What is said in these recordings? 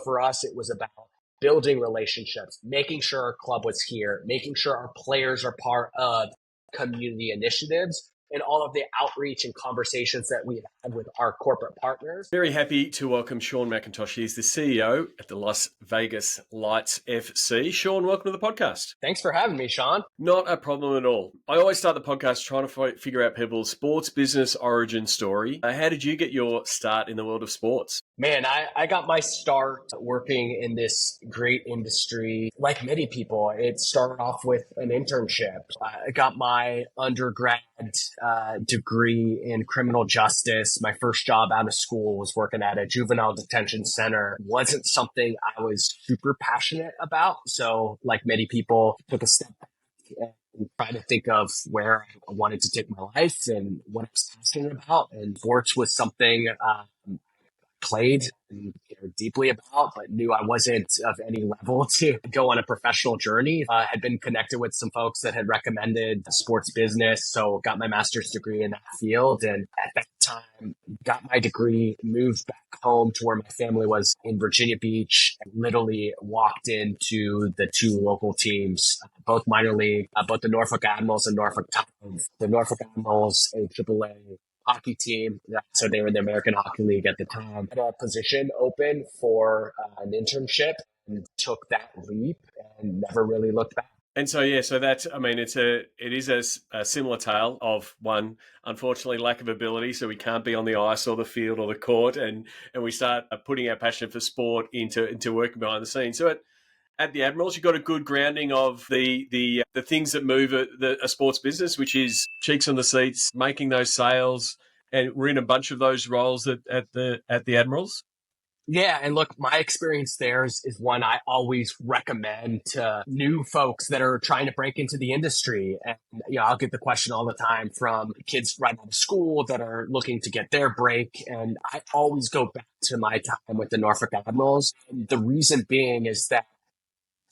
for us, it was about building relationships, making sure our club was here, making sure our players are part of community initiatives, and all of the outreach and conversations that we've had with our corporate partners. Very happy to welcome Shawn McIntosh. He's the CEO at the Las Vegas Lights FC. Shawn, welcome to the podcast. Thanks for having me, Shawn. Not a problem at all. I always start the podcast trying to figure out people's sports business origin story. How did you get your start in the world of sports? Man, I got my start working in this great industry. Like many people, it started off with an internship. I got my undergrad degree in criminal justice. My first job out of school was working at a juvenile detention center. It wasn't something I was super passionate about. So like many people, took a step back and tried to think of where I wanted to take my life and what I was passionate about. And sports was something played and deeply about, but knew I wasn't of any level to go on a professional journey. Had been connected with some folks that had recommended sports business, so got my master's degree in that field. And at that time, got my degree, moved back home to where my family was in Virginia Beach, and literally walked into the two local teams, both minor league, both the Norfolk Admirals and Norfolk Titans. The Norfolk Admirals, a AAA hockey team, so they were in the American Hockey League at the time, had a position open for an internship and took that leap and never really looked back. And so that's, it is a similar tale of one, unfortunately, lack of ability. So we can't be on the ice or the field or the court, and we start putting our passion for sport into working behind the scenes. So at the Admirals, you've got a good grounding of the things that move a sports business, which is cheeks on the seats, making those sales, and we're in a bunch of those roles at the Admirals. Yeah, and look, my experience there is one I always recommend to new folks that are trying to break into the industry. And I'll get the question all the time from kids right out of school that are looking to get their break. And I always go back to my time with the Norfolk Admirals. And the reason being is that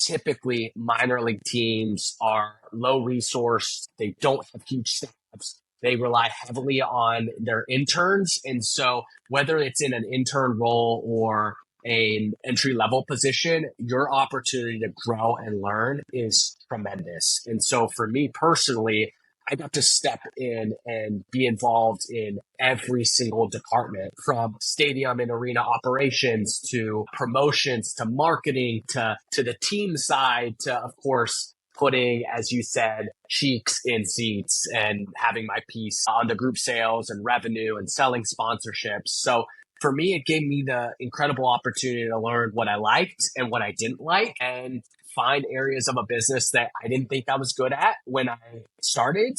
typically minor league teams are low resourced. They don't have huge staffs. They rely heavily on their interns. And so whether it's in an intern role or an entry level position, your opportunity to grow and learn is tremendous. And so for me personally, I got to step in and be involved in every single department, from stadium and arena operations to promotions to marketing to the team side to, of course, putting, as you said, cheeks in seats and having my piece on the group sales and revenue and selling sponsorships. So for me, it gave me the incredible opportunity to learn what I liked and what I didn't like, and find areas of a business that I didn't think I was good at when I started,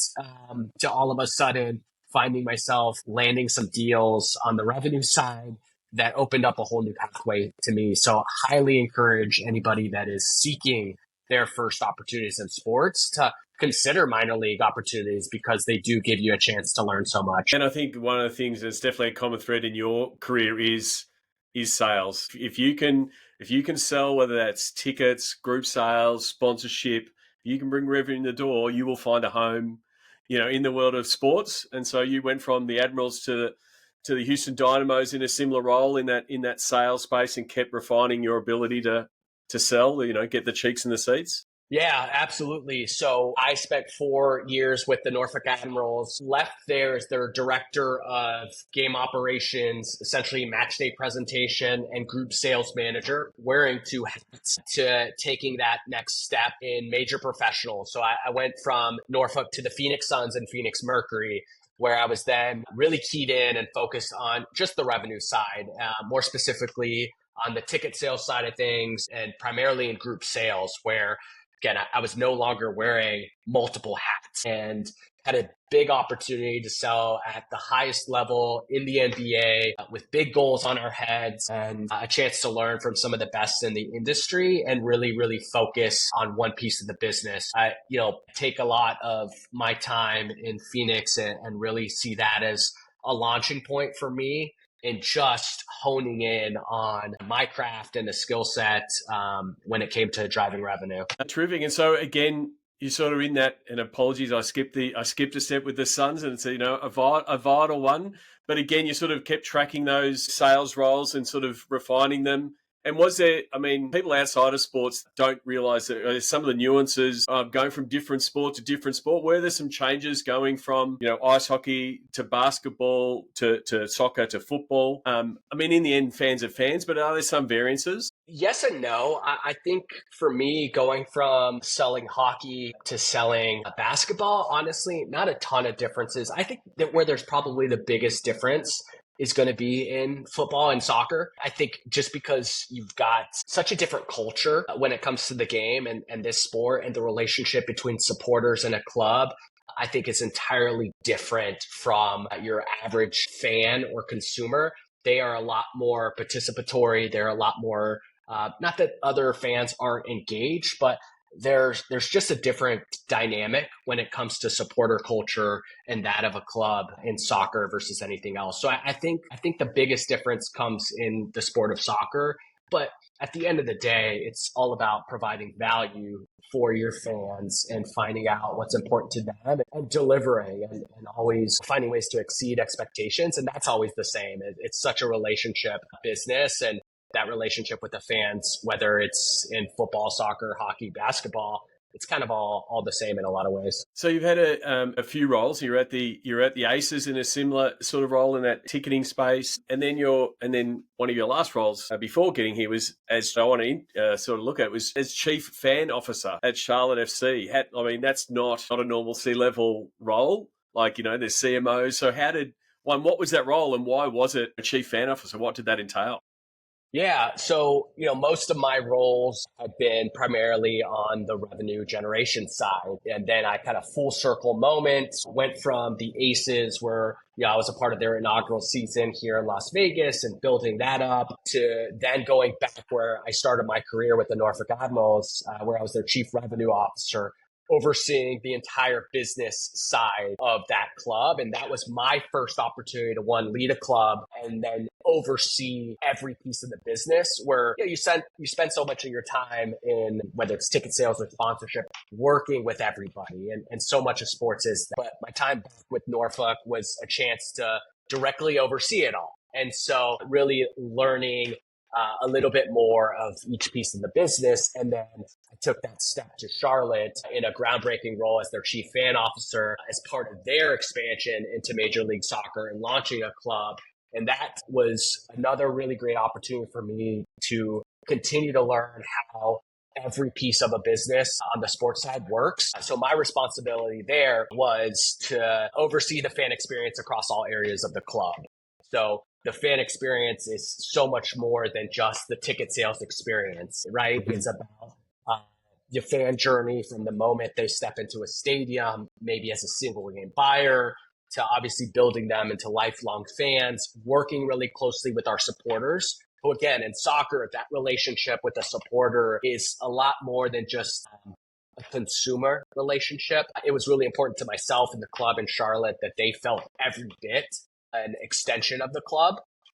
to all of a sudden finding myself landing some deals on the revenue side that opened up a whole new pathway to me. So highly encourage anybody that is seeking their first opportunities in sports to consider minor league opportunities, because they do give you a chance to learn so much. And I think one of the things that's definitely a common thread in your career is sales. If you can sell, whether that's tickets, group sales, sponsorship, you can bring revenue in the door, you will find a home, in the world of sports. And so you went from the Admirals to the Houston Dynamos in a similar role in that sales space, and kept refining your ability to sell, get the cheeks in the seats. Yeah, absolutely. So I spent 4 years with the Norfolk Admirals, left there as their director of game operations, essentially match day presentation and group sales manager, wearing 2 hats, to taking that next step in major professional. So I went from Norfolk to the Phoenix Suns and Phoenix Mercury, where I was then really keyed in and focused on just the revenue side, more specifically on the ticket sales side of things, and primarily in group sales, where again, I was no longer wearing multiple hats, and had a big opportunity to sell at the highest level in the NBA with big goals on our heads, and a chance to learn from some of the best in the industry and really, really focus on one piece of the business. I, take a lot of my time in Phoenix and really see that as a launching point for me in just honing in on my craft and the skill set when it came to driving revenue. Terrific. And so again, you're sort of in that, and apologies, I skipped a step with the Suns, and it's a vital one. But again, you sort of kept tracking those sales roles and sort of refining them. And was there, I mean, people outside of sports don't realize that some of the nuances of going from different sport to different sport. Were there some changes going from, ice hockey to basketball to soccer to football? I mean, in the end, fans are fans, but are there some variances? Yes and no. I think for me, going from selling hockey to selling basketball, honestly, not a ton of differences. I think that where there's probably the biggest difference is going to be in football and soccer. I think just because you've got such a different culture when it comes to the game and this sport and the relationship between supporters and a club, I think it's entirely different from your average fan or consumer. They are a lot more participatory. They're a lot more not that other fans aren't engaged, but there's just a different dynamic when it comes to supporter culture and that of a club in soccer versus anything else. So I think the biggest difference comes in the sport of soccer. But at the end of the day, it's all about providing value for your fans and finding out what's important to them and delivering and always finding ways to exceed expectations. And that's always the same. It's such a relationship business, and that relationship with the fans, whether it's in football, soccer, hockey, basketball, it's kind of all the same in a lot of ways. So you've had a few roles. You're at the Aces in a similar sort of role in that ticketing space, and then one of your last roles before getting here was, as I want to sort of look at, was as chief fan officer at Charlotte FC. I mean, that's not a normal C-level role. Like, there's CMOs. So what was that role, and why was it a chief fan officer? What did that entail? Yeah. So, most of my roles have been primarily on the revenue generation side. And then I kind of full circle moment went from the Aces where, I was a part of their inaugural season here in Las Vegas and building that up to then going back where I started my career with the Norfolk Admirals, where I was their chief revenue officer, overseeing the entire business side of that club. And that was my first opportunity to lead a club and then oversee every piece of the business where you spend so much of your time in whether it's ticket sales or sponsorship, working with everybody. And so much of sports is that. But my time back with Norfolk was a chance to directly oversee it all. And so really learning a little bit more of each piece of the business. And then I took that step to Charlotte in a groundbreaking role as their chief fan officer as part of their expansion into Major League Soccer and launching a club. And that was another really great opportunity for me to continue to learn how every piece of a business on the sports side works. So my responsibility there was to oversee the fan experience across all areas of the club. So the fan experience is so much more than just the ticket sales experience, right? Mm-hmm. It's about the fan journey from the moment they step into a stadium, maybe as a single game buyer, to obviously building them into lifelong fans, working really closely with our supporters. So again, in soccer, that relationship with the supporter is a lot more than just a consumer relationship. It was really important to myself and the club in Charlotte that they felt every bit an extension of the club.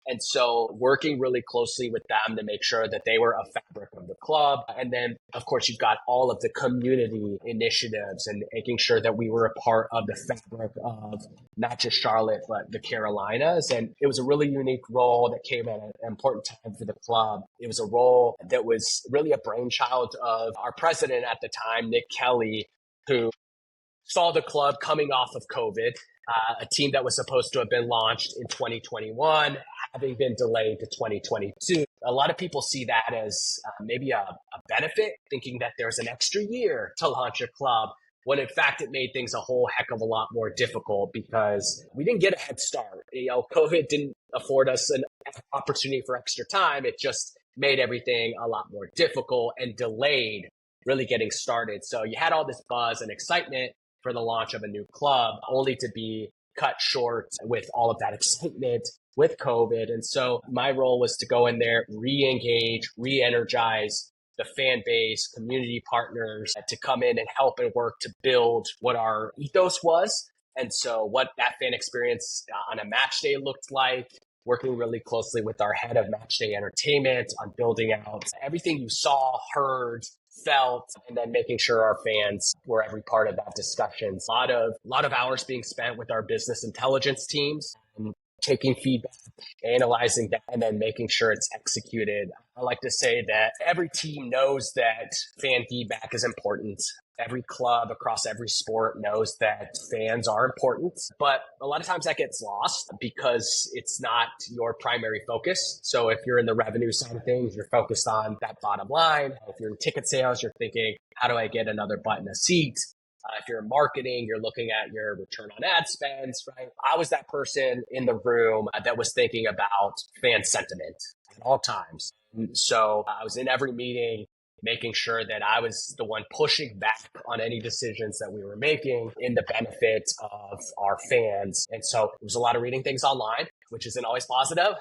And so working really closely with them to make sure that they were a fabric of the club. And then, of course, you've got all of the community initiatives and making sure that we were a part of the fabric of not just Charlotte, but the Carolinas. And it was a really unique role that came at an important time for the club. It was a role that was really a brainchild of our president at the time, Nick Kelly, who saw the club coming off of COVID, a team that was supposed to have been launched in 2021, having been delayed to 2022. A lot of people see that as maybe a benefit, thinking that there's an extra year to launch a club, when in fact it made things a whole heck of a lot more difficult because we didn't get a head start. COVID didn't afford us an opportunity for extra time. It just made everything a lot more difficult and delayed really getting started. So you had all this buzz and excitement for the launch of a new club, only to be cut short with all of that excitement with COVID. And so my role was to go in there, re-engage, re-energize the fan base, community partners, to come in and help and work to build what our ethos was. And so what that fan experience on a match day looked like, working really closely with our head of match day entertainment on building out everything you saw, heard, felt, and then making sure our fans were every part of that discussion. A lot of hours being spent with our business intelligence teams, taking feedback, analyzing that, and then making sure it's executed I like to say that every team knows that fan feedback is important. Every club across every sport knows that fans are important, but a lot of times that gets lost because it's not your primary focus. So if you're in the revenue side of things, you're focused on that bottom line. If you're in ticket sales, you're thinking, how do I get another butt in a seat? If you're in marketing, you're looking at your return on ad spends, right? I was that person in the room that was thinking about fan sentiment at all times. So I was in every meeting, making sure that I was the one pushing back on any decisions that we were making in the benefit of our fans. And so it was a lot of reading things online, which isn't always positive,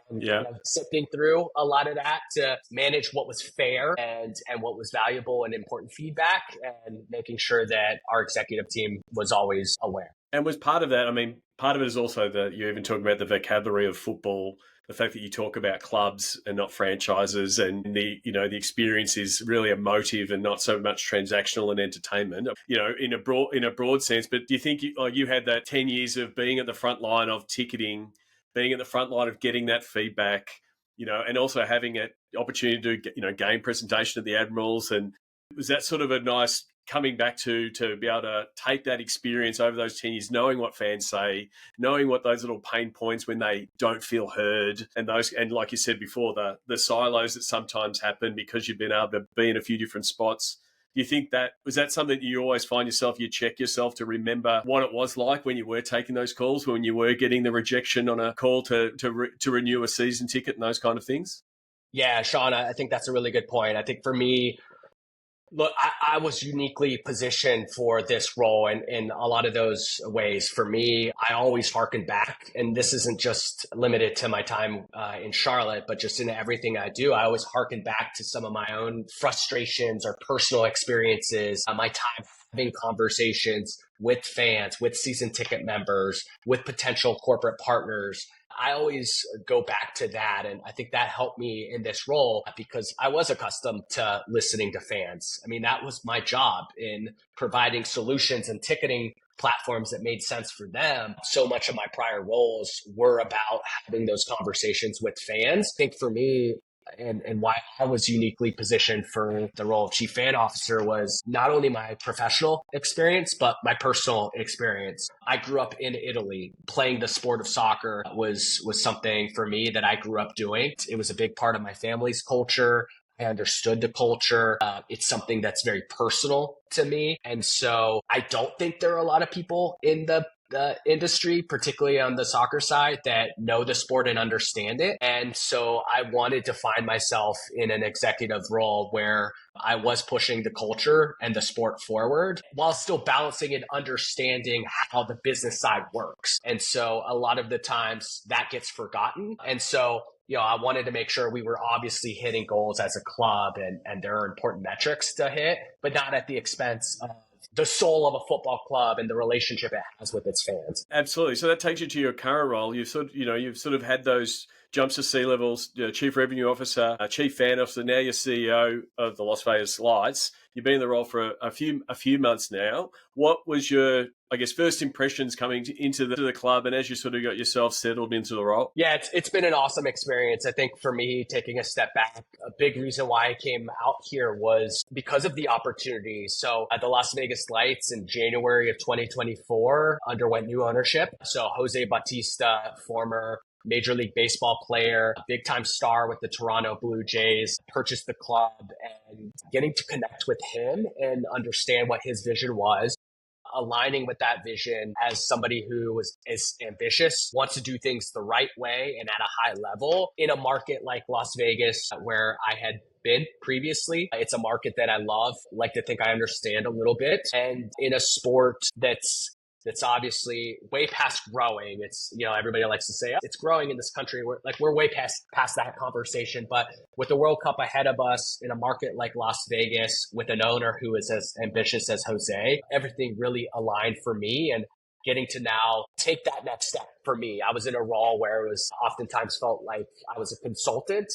and Yeah. sifting through a lot of that to manage what was fair and what was valuable and important feedback, and making sure that our executive team was always aware. And was part of that, I mean, part of it is also that you're even talking about the vocabulary of football, the fact that you talk about clubs and not franchises, and the experience is really emotive and not so much transactional and entertainment, in a broad sense. But do you think you had that 10 years of being at the front line of ticketing, being at the front line of getting that feedback, and also having an opportunity to do, game presentation at the Admirals, and was that sort of a nice coming back to be able to take that experience over those 10 years, knowing what fans say, knowing what those little pain points when they don't feel heard, and like you said before, the silos that sometimes happen because you've been able to be in a few different spots. Do you think was that something that you always find yourself, you check yourself to remember what it was like when you were taking those calls, when you were getting the rejection on a call to renew a season ticket and those kind of things? Yeah, Shawn, I think that's a really good point. I think for me, look, I was uniquely positioned for this role in a lot of those ways. For me, I always harken back, and this isn't just limited to my time in Charlotte, but just in everything I do, I always harken back to some of my own frustrations or personal experiences, my time having conversations with fans, with season ticket members, with potential corporate partners. I always go back to that. And I think that helped me in this role because I was accustomed to listening to fans. I mean, that was my job in providing solutions and ticketing platforms that made sense for them. So much of my prior roles were about having those conversations with fans. I think for me, and why I was uniquely positioned for the role of chief fan officer was not only my professional experience, but my personal experience. I grew up in Italy. Playing the sport of soccer was something for me that I grew up doing. It was a big part of my family's culture. I understood the culture. It's something that's very personal to me. And so I don't think there are a lot of people in the industry, particularly on the soccer side, that know the sport and understand it. And so I wanted to find myself in an executive role where I was pushing the culture and the sport forward while still balancing and understanding how the business side works. And so a lot of the times that gets forgotten. And so I wanted to make sure we were obviously hitting goals as a club, and there are important metrics to hit, but not at the expense of the soul of a football club and the relationship it has with its fans. Absolutely. So that takes you to your current role. You've sort of had those jumps to sea levels, chief revenue officer, chief fan officer. Now you're CEO of the Las Vegas Lights. You've been in the role for a few months now. What was your, first impressions coming into the club, and as you sort of got yourself settled into the role? Yeah, it's been an awesome experience. I think for me, taking a step back, a big reason why I came out here was because of the opportunity. So at the Las Vegas Lights in January of 2024 underwent new ownership. So Jose Bautista, former Major League Baseball player, big time star with the Toronto Blue Jays, purchased the club, and getting to connect with him and understand what his vision was, aligning with that vision as somebody who is ambitious, wants to do things the right way and at a high level in a market like Las Vegas, where I had been previously. It's a market that I love, like to think I understand a little bit, and in a sport that's obviously way past growing. It's, everybody likes to say, oh, it's growing in this country. We're way past that conversation. But with the World Cup ahead of us in a market like Las Vegas, with an owner who is as ambitious as Jose, everything really aligned for me. And getting to now take that next step for me. I was in a role where it was oftentimes felt like I was a consultant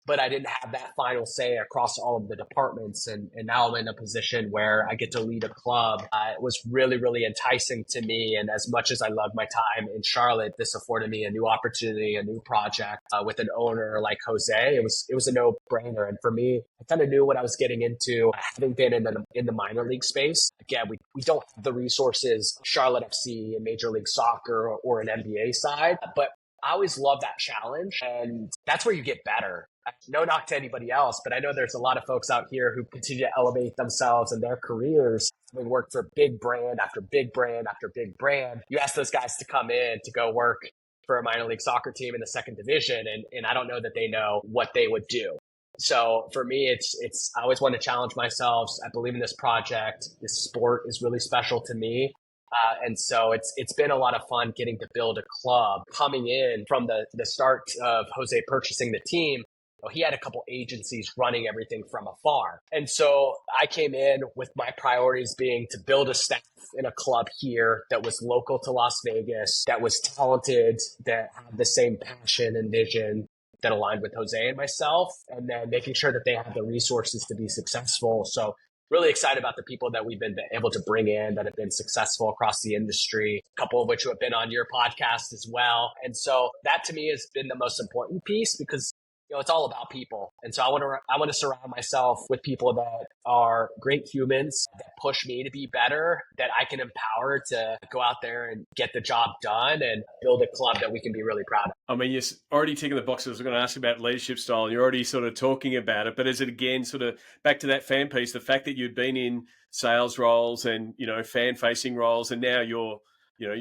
but I didn't have that final say across all of the departments. And now I'm in a position where I get to lead a club. It was really, really enticing to me. And as much as I loved my time in Charlotte, this afforded me a new opportunity, a new project with an owner like Jose. It was a no brainer. And for me, I kind of knew what I was getting into, having been in the minor league space. Again, we don't have the resources, Charlotte FC and Major League Soccer or an NBA side, but I always love that challenge, and that's where you get better. No knock to anybody else, but I know there's a lot of folks out here who continue to elevate themselves in their careers, having worked for big brand after big brand after big brand. You ask those guys to come in to go work for a minor league soccer team in the second division, and I don't know that they know what they would do. So for me, it's I always want to challenge myself. I believe in this project. This sport is really special to me. And so it's been a lot of fun getting to build a club. Coming in from the start of Jose purchasing the team, he had a couple agencies running everything from afar. And so I came in with my priorities being to build a staff in a club here that was local to Las Vegas, that was talented, that had the same passion and vision that aligned with Jose and myself, and then making sure that they have the resources to be successful. So really excited about the people that we've been able to bring in that have been successful across the industry, a couple of which have been on your podcast as well. And so that to me has been the most important piece because it's all about people. And so I want to surround myself with people that are great humans, that push me to be better, that I can empower to go out there and get the job done and build a club that we can be really proud of. I mean, you're already ticking the boxes. I was going to ask you about leadership style, and you're already sort of talking about it. But is it, again, sort of back to that fan piece, the fact that you'd been in sales roles and, fan-facing roles, and now you're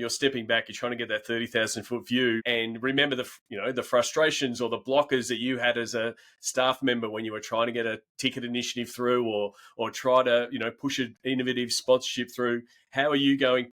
stepping back, you're trying to get that 30,000 foot view and remember the frustrations or the blockers that you had as a staff member when you were trying to get a ticket initiative through or try to, push an innovative sponsorship through. How are you going,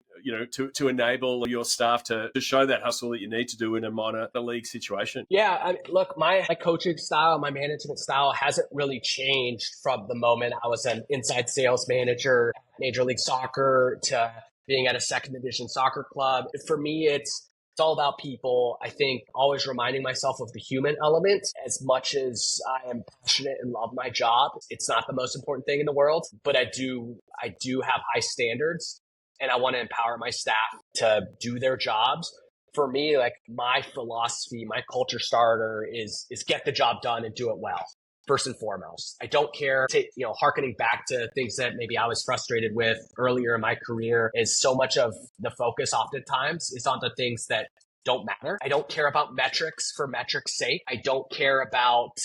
to enable your staff to show that hustle that you need to do in a minor league situation? Yeah, look, my coaching style, my management style hasn't really changed from the moment I was an inside sales manager at Major League Soccer to being at a second division soccer club. For me, it's all about people. I think always reminding myself of the human element. As much as I am passionate and love my job, it's not the most important thing in the world, but I do have high standards and I want to empower my staff to do their jobs. For me, like my philosophy, my culture starter is get the job done and do it well. First and foremost, I don't care, hearkening back to things that maybe I was frustrated with earlier in my career is so much of the focus oftentimes is on the things that don't matter. I don't care about metrics for metrics' sake. I don't care about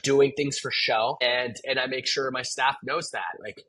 doing things for show. And I make sure my staff knows that. Like,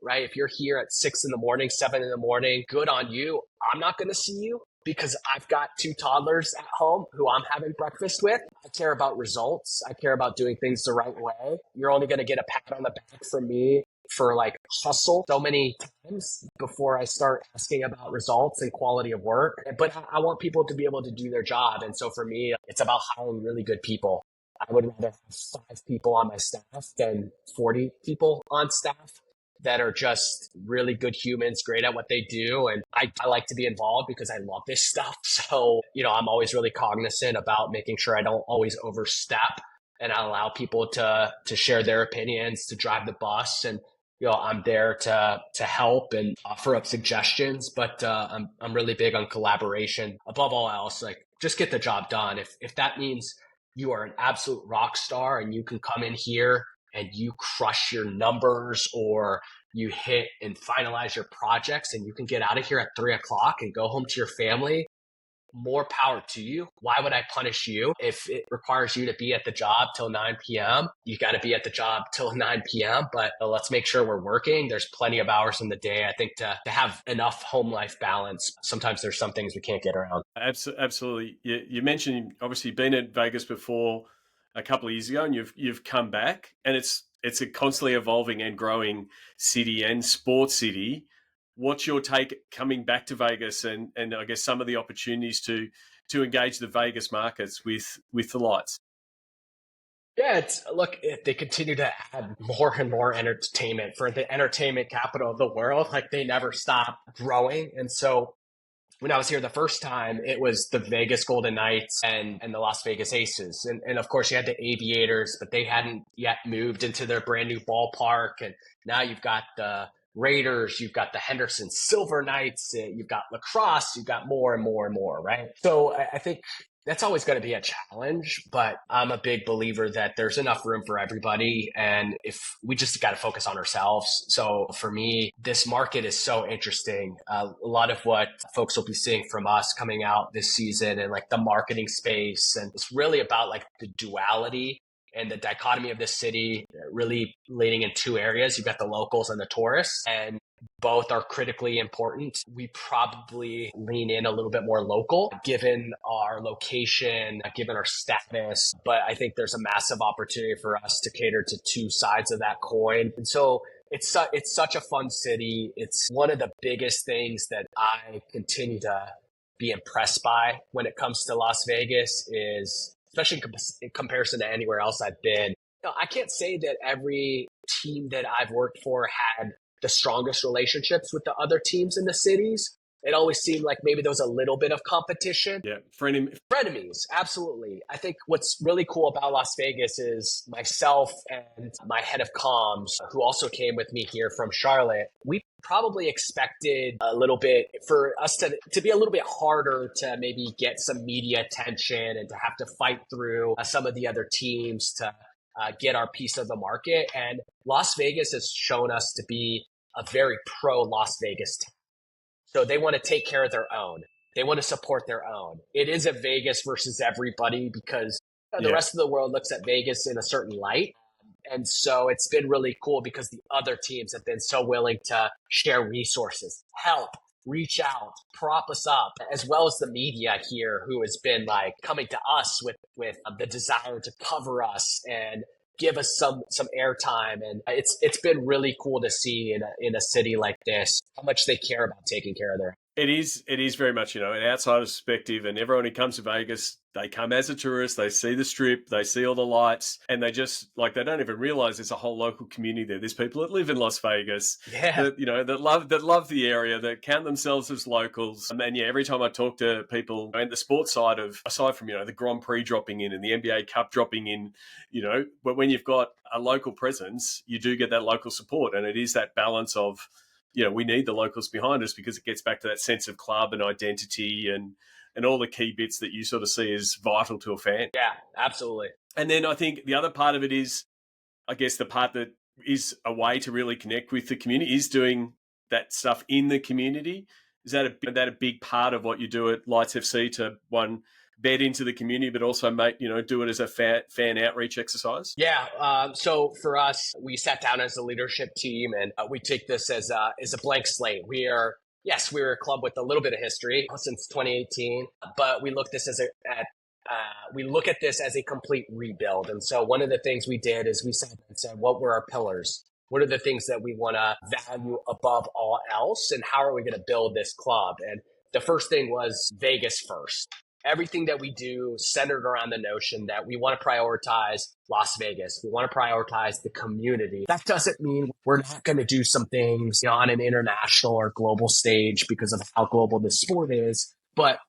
right, if you're here at 6 a.m, 7 a.m, good on you. I'm not going to see you because I've got 2 toddlers at home who I'm having breakfast with. I care about results. I care about doing things the right way. You're only going to get a pat on the back from me for like hustle so many times before I start asking about results and quality of work. But I want people to be able to do their job. And so for me, it's about hiring really good people. I would rather have 5 people on my staff than 40 people on staff that are just really good humans, great at what they do. And I like to be involved because I love this stuff. So, I'm always really cognizant about making sure I don't always overstep and I allow people to share their opinions, to drive the bus. And, I'm there to help and offer up suggestions, but I'm really big on collaboration. Above all else, like just get the job done. If that means you are an absolute rock star and you can come in here and you crush your numbers or you hit and finalize your projects and you can get out of here at 3:00 and go home to your family, more power to you. Why would I punish you? If it requires you to be at the job till 9 p.m., you got to be at the job till 9 p.m. But let's make sure we're working. There's plenty of hours in the day, I think, to have enough home life balance. Sometimes there's some things we can't get around. Absolutely. You mentioned obviously been at Vegas before a couple of years ago, and you've come back, and it's a constantly evolving and growing city and sports city. What's your take coming back to Vegas and I guess some of the opportunities to engage the Vegas markets with the lights? Yeah, they continue to add more and more entertainment for the entertainment capital of the world. Like they never stop growing. And so When I was here the first time, it was the Vegas Golden Knights and the Las Vegas Aces. And of course, you had the Aviators, but they hadn't yet moved into their brand new ballpark. And now you've got the Raiders, you've got the Henderson Silver Knights, you've got lacrosse, you've got more and more and more, right? So I think that's always going to be a challenge, but I'm a big believer that there's enough room for everybody. And if we just got to focus on ourselves. So for me, this market is so interesting. A lot of what folks will be seeing from us coming out this season and like the marketing space. And it's really about like the duality and the dichotomy of this city, really leaning in two areas. You've got the locals and the tourists, and both are critically important. We probably lean in a little bit more local, given our location, given our status. But I think there's a massive opportunity for us to cater to two sides of that coin. And so it's such a fun city. It's one of the biggest things that I continue to be impressed by when it comes to Las Vegas is, especially in comparison to anywhere else I've been. I can't say that every team that I've worked for had the strongest relationships with the other teams in the cities. It always seemed like maybe there was a little bit of competition. Yeah, frenemies, absolutely. I think what's really cool about Las Vegas is myself and my head of comms, who also came with me here from Charlotte, we probably expected a little bit for us to be a little bit harder to maybe get some media attention and to have to fight through some of the other teams to get our piece of the market. And Las Vegas has shown us to be a very pro Las Vegas team. So they want to take care of their own. They want to support their own. It is a Vegas versus everybody because the rest of the world looks at Vegas in a certain light. And so it's been really cool because the other teams have been so willing to share resources, help, reach out, prop us up, as well as the media here who has been like coming to us with the desire to cover us and give us some airtime. And it's been really cool to see in a city like this how much they care about taking care of their. It is very much, an outsider's perspective, and everyone who comes to Vegas, they come as a tourist, they see the strip, they see all the lights, and they just, like, they don't even realize there's a whole local community there. There's people that live in Las Vegas, that love the area, that count themselves as locals. And every time I talk to people and the sports side of, aside from, the Grand Prix dropping in and the NBA Cup dropping in, but when you've got a local presence, you do get that local support. And it is that balance of, we need the locals behind us because it gets back to that sense of club and identity and all the key bits that you sort of see as vital to a fan. Yeah, absolutely. And then I think the other part of it is, I guess the part that is a way to really connect with the community is doing that stuff in the community. Is that a big part of what you do at Lights FC to, one, bed into the community, but also do it as a fan outreach exercise? Yeah. So for us, we sat down as a leadership team, and we take this as a blank slate. We're a club with a little bit of history since 2018, but we look at this as a complete rebuild. And so one of the things we did is we sat and said, what were our pillars? What are the things that we want to value above all else? And how are we going to build this club? And the first thing was Vegas first. Everything that we do centered around the notion that we want to prioritize Las Vegas. We want to prioritize the community. That doesn't mean we're not going to do some things on an international or global stage because of how global this sport is, but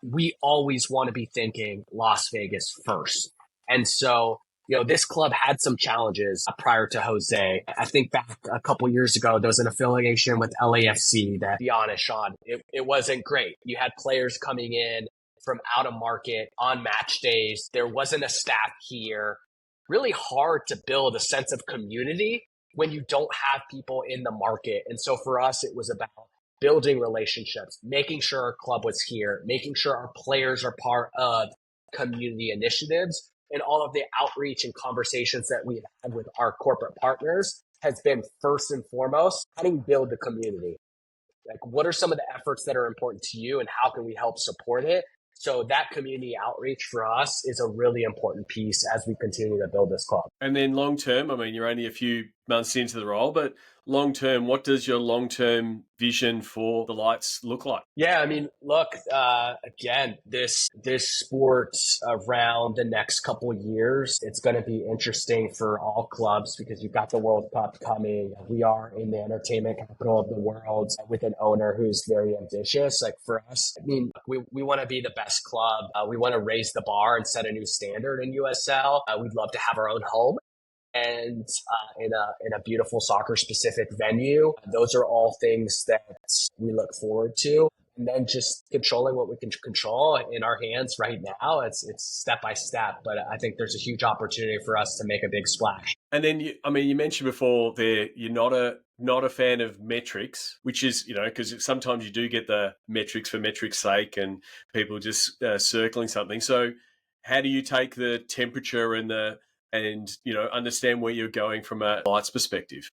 we always want to be thinking Las Vegas first. And so, this club had some challenges prior to Jose. I think back a couple years ago, there was an affiliation with LAFC that, to be honest, Shawn, it wasn't great. You had players coming in from out of market on match days. There wasn't a staff here. Really hard to build a sense of community when you don't have people in the market. And so for us, it was about building relationships, making sure our club was here, making sure our players are part of community initiatives, and all of the outreach and conversations that we've had with our corporate partners has been first and foremost, how do we build the community? Like, what are some of the efforts that are important to you and how can we help support it? So that community outreach for us is a really important piece as we continue to build this club. And then long term, you're only a few months into the role, but long term, what does your long term vision for the Lights look like? Yeah, I mean, look, again, this sport around the next couple of years, it's going to be interesting for all clubs because you've got the World Cup coming. We are in the entertainment capital of the world with an owner who's very ambitious. Like for us, I mean, we want to be the best club. We want to raise the bar and set a new standard in USL. We'd love to have our own home and in a beautiful soccer specific venue. Those are all things that we look forward to. And then just controlling what we can control in our hands right now. It's step by step, but I think there's a huge opportunity for us to make a big splash. And then you mentioned before there you're not a fan of metrics, which is, because sometimes you do get the metrics for metrics' sake and people just circling something. So how do you take the temperature and understand where you're going from a Lights perspective?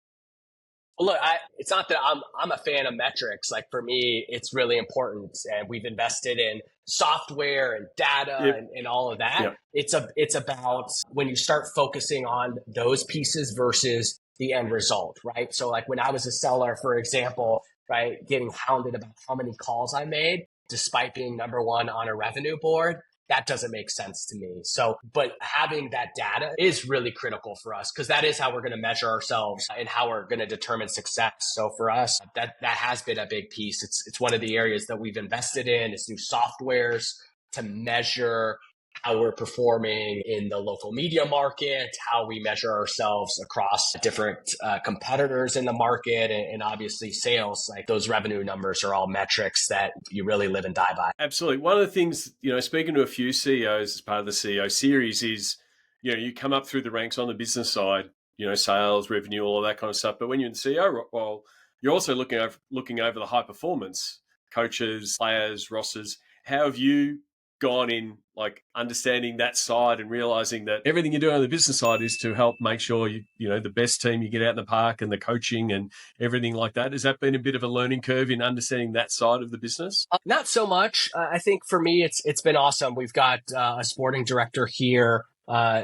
Well, look, it's not that I'm a fan of metrics. Like for me, it's really important, and we've invested in software and data Yep. and all of that. Yep. It's about when you start focusing on those pieces versus the end result, right? So like when I was a seller, for example, right, getting hounded about how many calls I made, despite being number one on a revenue board, that doesn't make sense to me. So, but having that data is really critical for us because that is how we're going to measure ourselves and how we're going to determine success. So for us, that has been a big piece. It's one of the areas that we've invested in is new softwares to measure how we're performing in the local media market, how we measure ourselves across different competitors in the market, and obviously sales. Like those revenue numbers are all metrics that you really live and die by. Absolutely. One of the things, speaking to a few CEOs as part of the CEO series is, you come up through the ranks on the business side, sales, revenue, all of that kind of stuff. But when you're in the CEO role, you're also looking over the high performance coaches, players, rosters. How have you gone in like understanding that side and realizing that everything you do on the business side is to help make sure the best team you get out in the park and the coaching and everything like that? Has that been a bit of a learning curve in understanding that side of the business? Not so much. I think for me, it's been awesome. We've got a sporting director here.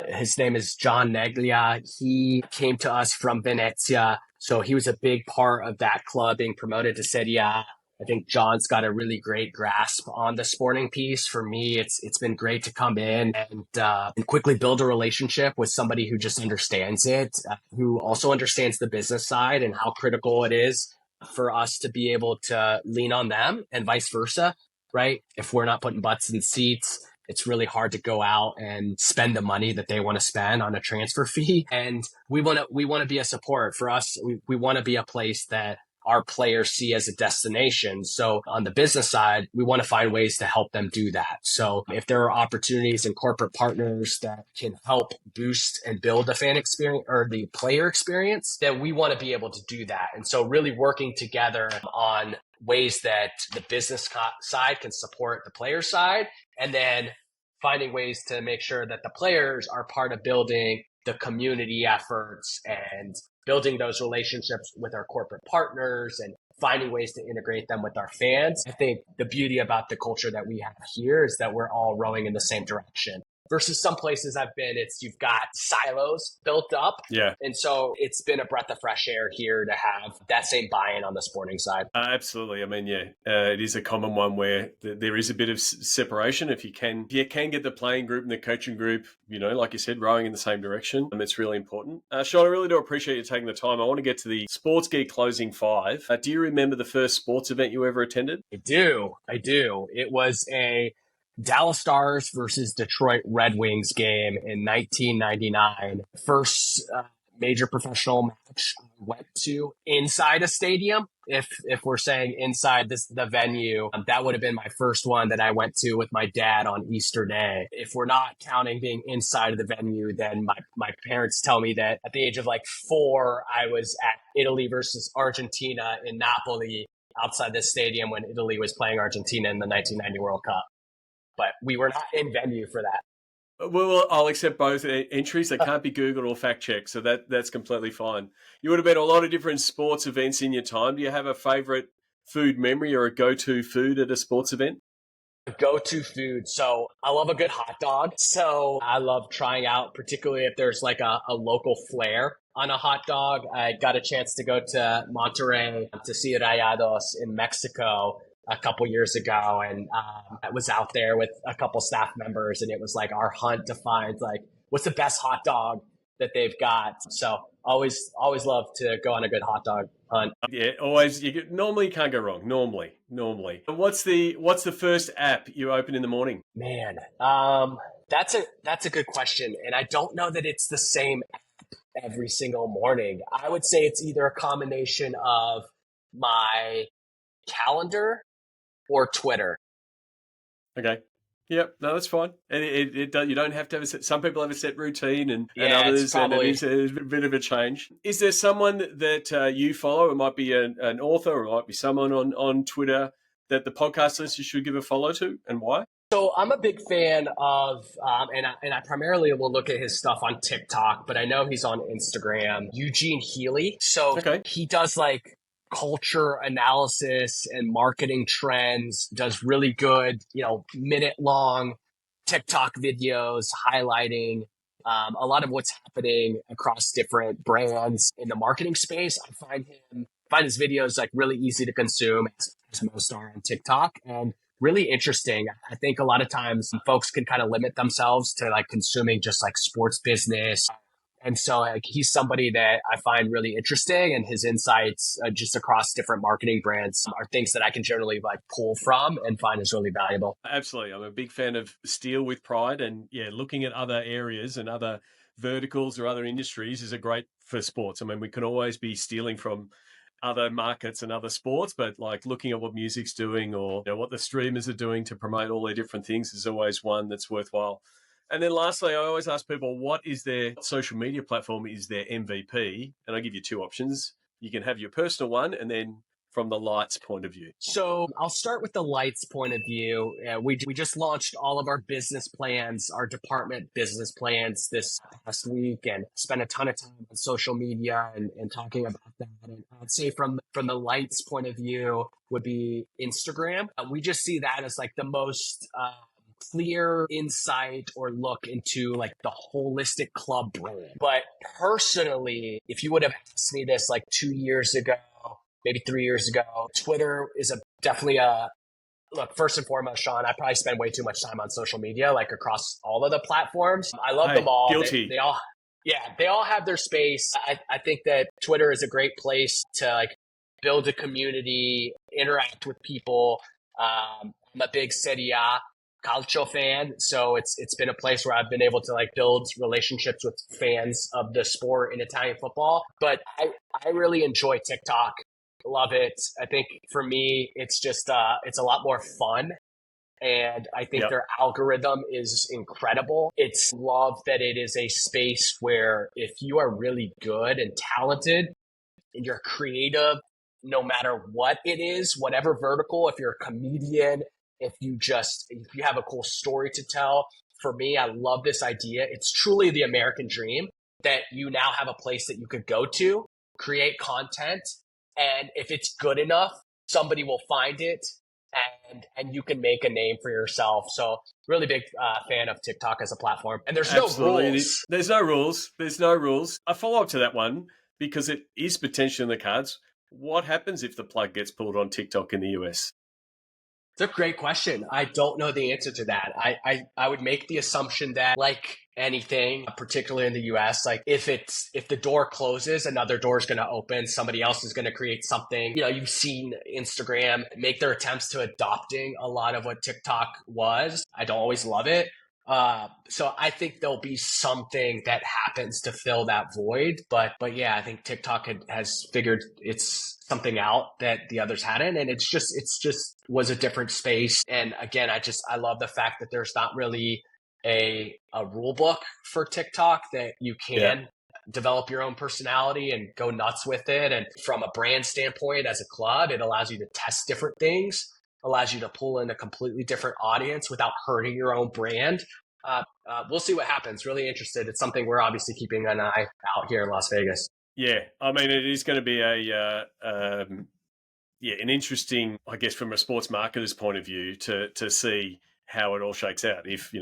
His name is John Neglia. He came to us from Venezia, so he was a big part of that club being promoted to Serie A. I think John's got a really great grasp on the sporting piece. For me, it's been great to come in and quickly build a relationship with somebody who just understands it, who also understands the business side and how critical it is for us to be able to lean on them and vice versa, right? If we're not putting butts in seats, it's really hard to go out and spend the money that they want to spend on a transfer fee. And we want to be a support for us. We want to be a place that our players see as a destination. So on the business side, we want to find ways to help them do that. So if there are opportunities and corporate partners that can help boost and build the fan experience or the player experience, then we want to be able to do that. And so really working together on ways that the business side can support the player side, and then finding ways to make sure that the players are part of building the community efforts and building those relationships with our corporate partners and finding ways to integrate them with our fans. I think the beauty about the culture that we have here is that we're all rowing in the same direction. Versus some places I've been, you've got silos built up. Yeah. And so it's been a breath of fresh air here to have that same buy-in on the sporting side. Absolutely. I mean, it is a common one where there is a bit of separation. If you can get the playing group and the coaching group, like you said, rowing in the same direction, it's really important. Shawn, I really do appreciate you taking the time. I want to get to the Sports Geek closing 5. Do you remember the first sports event you ever attended? I do. It was a Dallas Stars versus Detroit Red Wings game in 1999. First major professional match I went to inside a stadium. If we're saying inside the venue, that would have been my first one that I went to with my dad on Easter Day. If we're not counting being inside of the venue, then my parents tell me that at the age of like 4, I was at Italy versus Argentina in Napoli outside this stadium when Italy was playing Argentina in the 1990 World Cup. But we were not in venue for that. Well, I'll accept both entries. They can't be Googled or fact checked, so that's completely fine. You would have been a lot of different sports events in your time. Do you have a favourite food memory or a go-to food at a sports event? Go-to food. So I love a good hot dog. So I love trying out, particularly if there's like a local flair on a hot dog. I got a chance to go to Monterrey to see Rayados in Mexico a couple years ago, and I was out there with a couple staff members, and it was like our hunt to find like what's the best hot dog that they've got. So always love to go on a good hot dog hunt. Yeah, always. Normally can't go wrong. Normally. What's the first app you open in the morning? Man, that's a good question, and I don't know that it's the same every single morning. I would say it's either a combination of my calendar or Twitter. Okay. Yep. No, that's fine. And you don't have to have some people have a set routine and Yeah, others, and it is a bit of a change. Is there someone that you follow? It might be an author, or it might be someone on Twitter that the podcast listeners should give a follow to, and why? So I'm a big fan of, and I primarily will look at his stuff on TikTok, but I know he's on Instagram, Eugene Healy. So he does like culture analysis and marketing trends, does really good, minute long TikTok videos highlighting a lot of what's happening across different brands in the marketing space. I find his videos like really easy to consume, as most are on TikTok, and really interesting. I think a lot of times folks can kind of limit themselves to like consuming just like sports business. And so like he's somebody that I find really interesting, and his insights just across different marketing brands are things that I can generally like pull from and find is really valuable. Absolutely. I'm a big fan of Steal with Pride, and looking at other areas and other verticals or other industries is a great for sports. I mean, we can always be stealing from other markets and other sports, but like looking at what music's doing, or what the streamers are doing to promote all their different things is always one that's worthwhile. And then lastly, I always ask people, what is their social media platform is their MVP? And I give you two options. You can have your personal one, and then from the Lights point of view. So I'll start with the Lights point of view. We just launched all of our business plans, our department business plans this past week, and spent a ton of time on social media and talking about that. And I'd say from the Lights point of view would be Instagram. We just see that as like the most clear insight or look into like the holistic club brand. But personally, if you would have asked me this like 2 years ago, maybe 3 years ago, Twitter is definitely a look. First and foremost, Shawn, I probably spend way too much time on social media, like across all of the platforms. I love them all. Guilty. They all have their space. I think that Twitter is a great place to like build a community, interact with people. I'm a big Serie A Calcio fan, so it's been a place where I've been able to like build relationships with fans of the sport in Italian football. But I really enjoy TikTok. Love it. I think for me, it's just it's a lot more fun, and I think their algorithm is incredible. It's love that it is a space where if you are really good and talented and you're creative, no matter what it is, whatever vertical, if you're a comedian, if you have a cool story to tell. For me, I love this idea. It's truly the American dream that you now have a place that you could go to, create content, and if it's good enough, somebody will find it, and you can make a name for yourself. So really big fan of TikTok as a platform. And there's no rules. There's no rules. There's no rules. A follow-up to that one, because it is potentially in the cards. What happens if the plug gets pulled on TikTok in the US? It's a great question. I don't know the answer to that. I would make the assumption that, like anything, particularly in the US, like if the door closes, another door is going to open. Somebody else is going to create something. You've seen Instagram make their attempts to adopting a lot of what TikTok was. I don't always love it. So I think there'll be something that happens to fill that void. But yeah, I think TikTok has figured it's something out that the others hadn't. And it's just was a different space. And again, I love the fact that there's not really a rule book for TikTok, that you can develop your own personality and go nuts with it. And from a brand standpoint, as a club, it allows you to test different things, allows you to pull in a completely different audience without hurting your own brand. We'll see what happens. Really interested. It's something we're obviously keeping an eye out here in Las Vegas. Yeah, I mean, it is going to be an interesting, I guess, from a sports marketer's point of view, to see how it all shakes out. If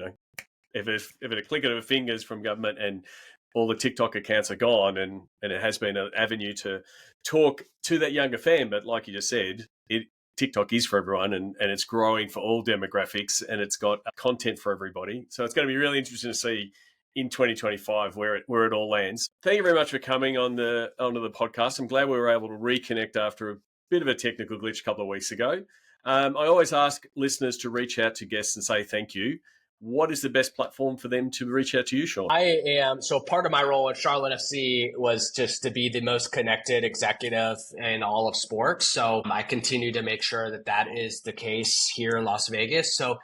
if a click of the fingers from government and all the TikTok accounts are gone, and it has been an avenue to talk to that younger fan. But like you just said, TikTok is for everyone, and it's growing for all demographics, and it's got content for everybody. So it's going to be really interesting to see in 2025 where it all lands. Thank you very much for coming onto the podcast. I'm glad we were able to reconnect after a bit of a technical glitch a couple of weeks ago. I always ask listeners to reach out to guests and say thank you. What is the best platform for them to reach out to you, Shawn? So part of my role at Charlotte FC was just to be the most connected executive in all of sports. So I continue to make sure that is the case here in Las Vegas. So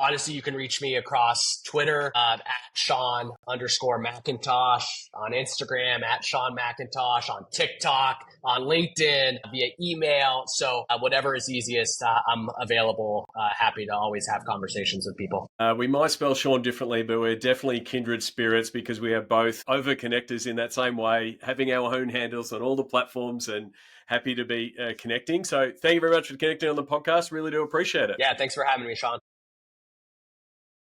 honestly, you can reach me across Twitter at Shawn_McIntosh, on Instagram at Shawn McIntosh, on TikTok, on LinkedIn, via email. So whatever is easiest, I'm available. Happy to always have conversations with people. We might spell Shawn differently, but we're definitely kindred spirits because we are both over-connectors in that same way, having our own handles on all the platforms, and happy to be connecting. So thank you very much for connecting on the podcast. Really do appreciate it. Yeah, thanks for having me, Shawn.